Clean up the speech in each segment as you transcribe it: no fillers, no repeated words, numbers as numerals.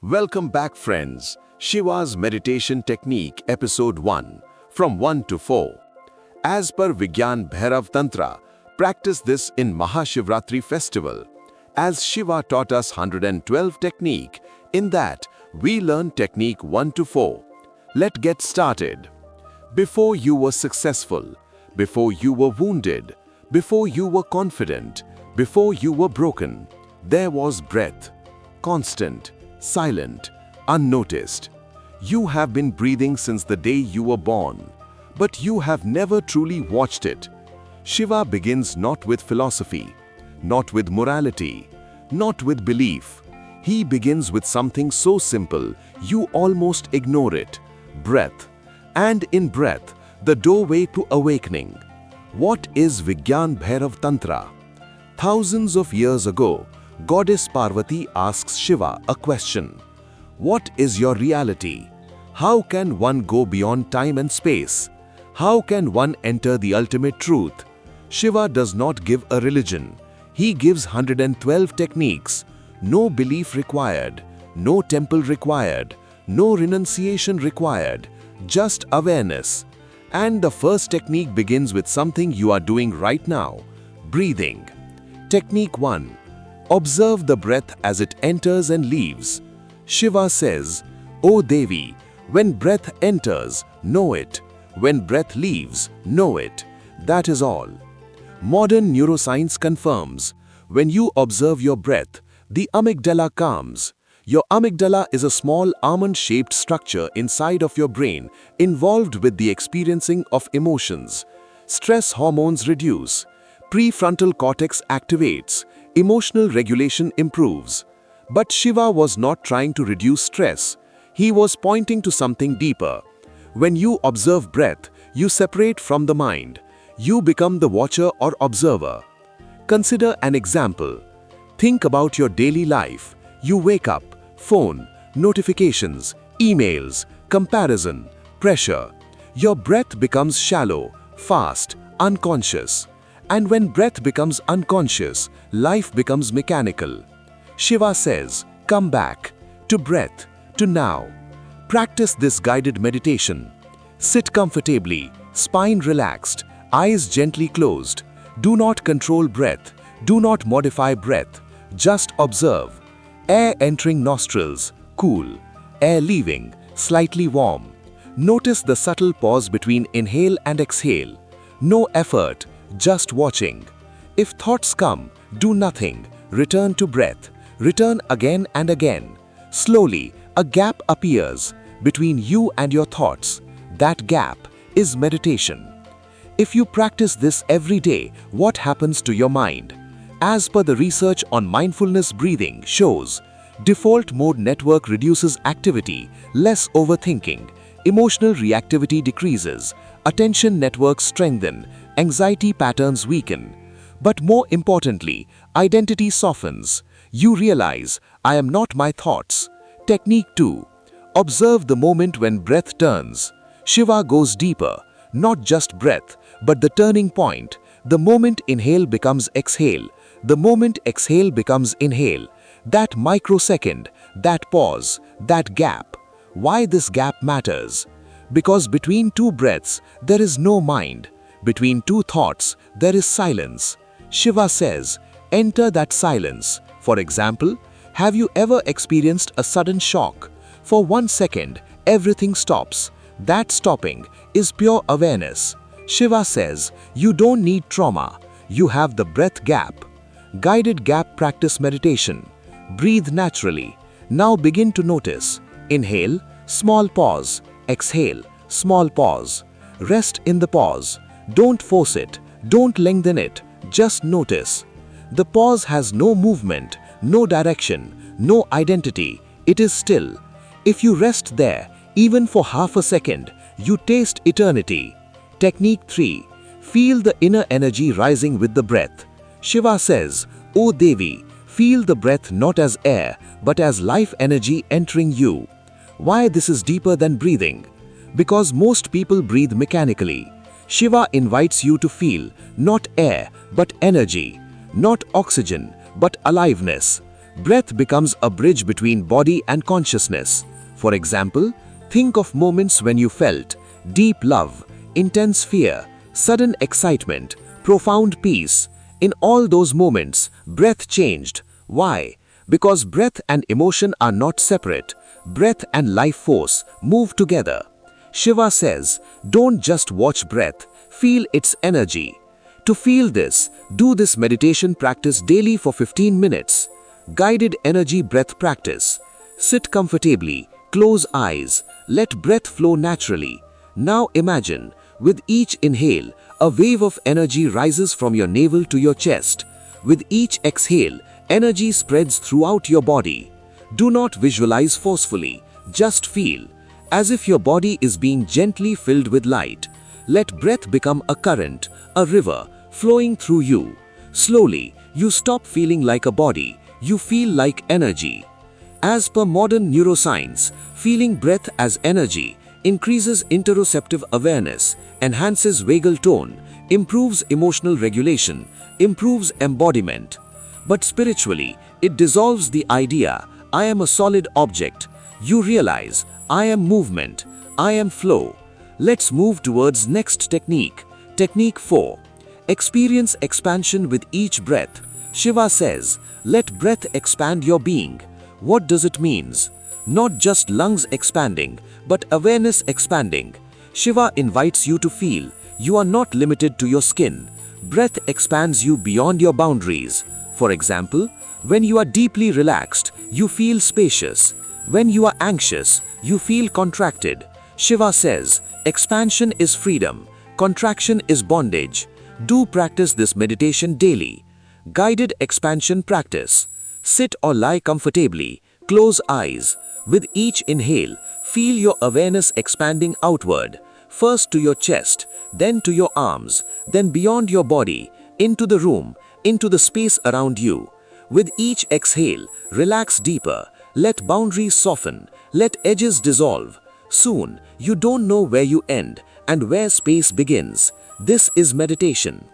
Welcome back, friends. Shiva's Meditation Technique, Episode 1, from 1 to 4. As per Vigyan Bhairav Tantra, practice this in Mahashivratri festival. As Shiva taught us 112 technique, in that we learn technique 1 to 4. Let's get started. Before you were successful, before you were wounded, before you were confident, before you were broken, there was breath, constant, silent, unnoticed. You have been breathing since the day you were born, but you have never truly watched it. Shiva begins not with philosophy, not with morality, not with belief. He begins with something so simple, you almost ignore it: breath. And in breath, the doorway to awakening. What is Vigyan Bhairav Tantra? Thousands of years ago, Goddess Parvati asks Shiva a question. What is your reality? How can one go beyond time and space? How can one enter the ultimate truth? Shiva does not give a religion. He gives 112 techniques. No belief required, no temple required, no renunciation required, just awareness. And the first technique begins with something you are doing right now: breathing. Technique 1. Observe the breath as it enters and leaves. Shiva says, "O Devi, when breath enters, know it. When breath leaves, know it." That is all. Modern neuroscience confirms, when you observe your breath, the amygdala calms. Your amygdala is a small almond-shaped structure inside of your brain involved with the experiencing of emotions. Stress hormones reduce. Prefrontal cortex activates. Emotional regulation improves. But Shiva was not trying to reduce stress. He was pointing to something deeper. When you observe breath, you separate from the mind. You become the watcher or observer. Consider an example. Think about your daily life. You wake up, phone, notifications, emails, comparison, pressure. Your breath becomes shallow, fast, unconscious. And when breath becomes unconscious, life becomes mechanical. Shiva says, come back to breath, to now. Practice this guided meditation. Sit comfortably, spine relaxed, eyes gently closed. Do not control breath. Do not modify breath. Just observe. Air entering nostrils, cool. Air leaving, slightly warm. Notice the subtle pause between inhale and exhale. No effort, just watching. If thoughts come, do nothing. Return to breath. Return again and again. Slowly, a gap appears between you and your thoughts. That gap is meditation. If you practice this every day, what happens to your mind? As per the research on mindfulness breathing shows, default mode network reduces activity, less overthinking, emotional reactivity decreases, attention networks strengthen, anxiety patterns weaken. But more importantly, identity softens. You realize, I am not my thoughts. Technique 2. Observe the moment when breath turns. Shiva goes deeper, not just breath, but the turning point. The moment inhale becomes exhale. The moment exhale becomes inhale. That microsecond, that pause, that gap. Why this gap matters? Because between two breaths, there is no mind. Between two thoughts, there is silence. Shiva says, enter that silence. For example, have you ever experienced a sudden shock? For 1 second, everything stops. That stopping is pure awareness. Shiva says, you don't need trauma. You have the breath gap. Guided gap practice meditation. Breathe naturally. Now begin to notice. Inhale, small pause. Exhale, small pause. Rest in the pause. Don't force it. Don't lengthen it. Just notice. The pause has no movement, no direction, no identity. It is still. If you rest there, even for half a second, you taste eternity. Technique 3. Feel the inner energy rising with the breath. Shiva says, O Devi, feel the breath not as air, but as life energy entering you. Why this is deeper than breathing? Because most people breathe mechanically. Shiva invites you to feel not air, but energy. Not oxygen, but aliveness. Breath becomes a bridge between body and consciousness. For example, think of moments when you felt deep love, intense fear, sudden excitement, profound peace. In all those moments, breath changed. Why? Because breath and emotion are not separate. Breath and life force move together. Shiva says, don't just watch breath, feel its energy. To feel this, do this meditation practice daily for 15 minutes. Guided energy breath practice. Sit comfortably, close eyes, let breath flow naturally. Now imagine, with each inhale, a wave of energy rises from your navel to your chest. With each exhale, energy spreads throughout your body. Do not visualize forcefully, just feel, as if your body is being gently filled with light. Let breath become a current, a river, flowing through you. Slowly, you stop feeling like a body, you feel like energy. As per modern neuroscience, feeling breath as energy increases interoceptive awareness, enhances vagal tone, improves emotional regulation, improves embodiment. But spiritually, it dissolves the idea, I am a solid object. You realize, I am movement, I am flow. Let's move towards next technique. Technique 4. Experience expansion with each breath. Shiva says, let breath expand your being. What does it mean? Not just lungs expanding, but awareness expanding. Shiva invites you to feel, you are not limited to your skin. Breath expands you beyond your boundaries. For example, when you are deeply relaxed, you feel spacious. When you are anxious, you feel contracted. Shiva says, expansion is freedom, contraction is bondage. Do practice this meditation daily. Guided expansion practice. Sit or lie comfortably, close eyes. With each inhale, feel your awareness expanding outward, first to your chest, then to your arms, then beyond your body, into the room, into the space around you. With each exhale, relax deeper, let boundaries soften, let edges dissolve. Soon, you don't know where you end and where space begins. This is meditation.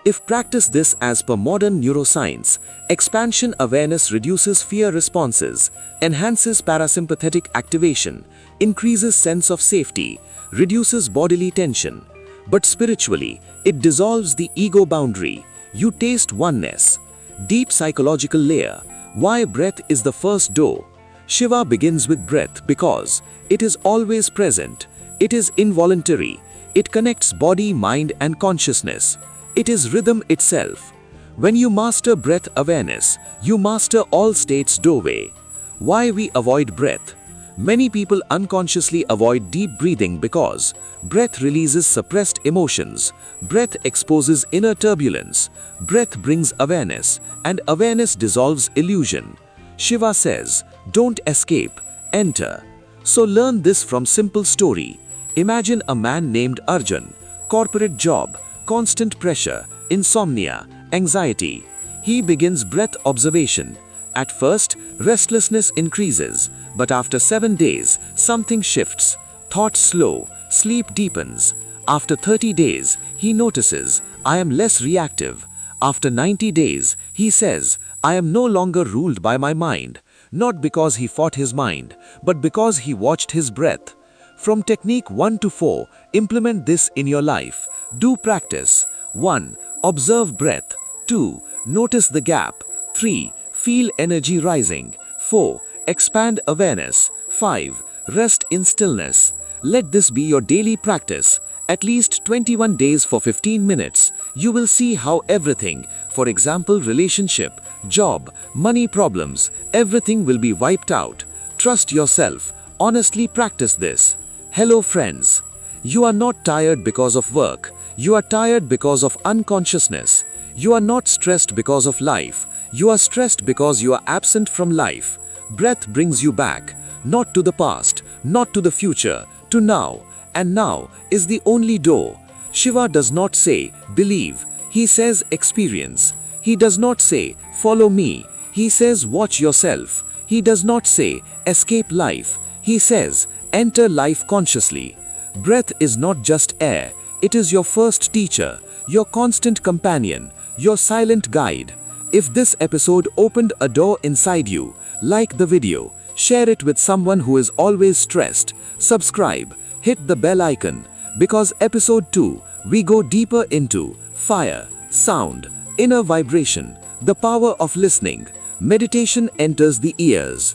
If practice this as per modern neuroscience, expansion awareness reduces fear responses, enhances parasympathetic activation, increases sense of safety, reduces bodily tension. But spiritually, it dissolves the ego boundary. You taste oneness. Deep psychological layer. Why breath is the first door? Shiva begins with breath because it is always present. It is involuntary. It connects body, mind, and consciousness. It is rhythm itself. When you master breath awareness, you master all states doorway. Why we avoid breath? Many people unconsciously avoid deep breathing because breath releases suppressed emotions, breath exposes inner turbulence, breath brings awareness, and awareness dissolves illusion. Shiva says, don't escape, enter. So learn this from simple story. Imagine a man named Arjun, corporate job, constant pressure, insomnia, anxiety. He begins breath observation. At first, restlessness increases, but after 7 days, something shifts. Thoughts slow, sleep deepens. After 30 days, he notices, I am less reactive. After 90 days, he says, I am no longer ruled by my mind. Not because he fought his mind, but because he watched his breath. From technique 1 to 4, implement this in your life. Do practice. 1. Observe breath. 2. Notice the gap. 3. Feel energy rising. 4. Expand awareness. 5. Rest in stillness. Let this be your daily practice. At least 21 days for 15 minutes. You will see how everything, for example relationship, job, money problems, everything will be wiped out. Trust yourself. Honestly practice this. Hello friends. You are not tired because of work. You are tired because of unconsciousness. You are not stressed because of life. You are stressed because you are absent from life. Breath brings you back, not to the past, not to the future, to now. And now is the only door. Shiva does not say, believe. He says, experience. He does not say, follow me. He says, watch yourself. He does not say, escape life. He says, enter life consciously. Breath is not just air. It is your first teacher, your constant companion, your silent guide. If this episode opened a door inside you, like the video, share it with someone who is always stressed, subscribe, hit the bell icon, because episode 2, we go deeper into fire, sound, inner vibration, the power of listening. Meditation enters the ears.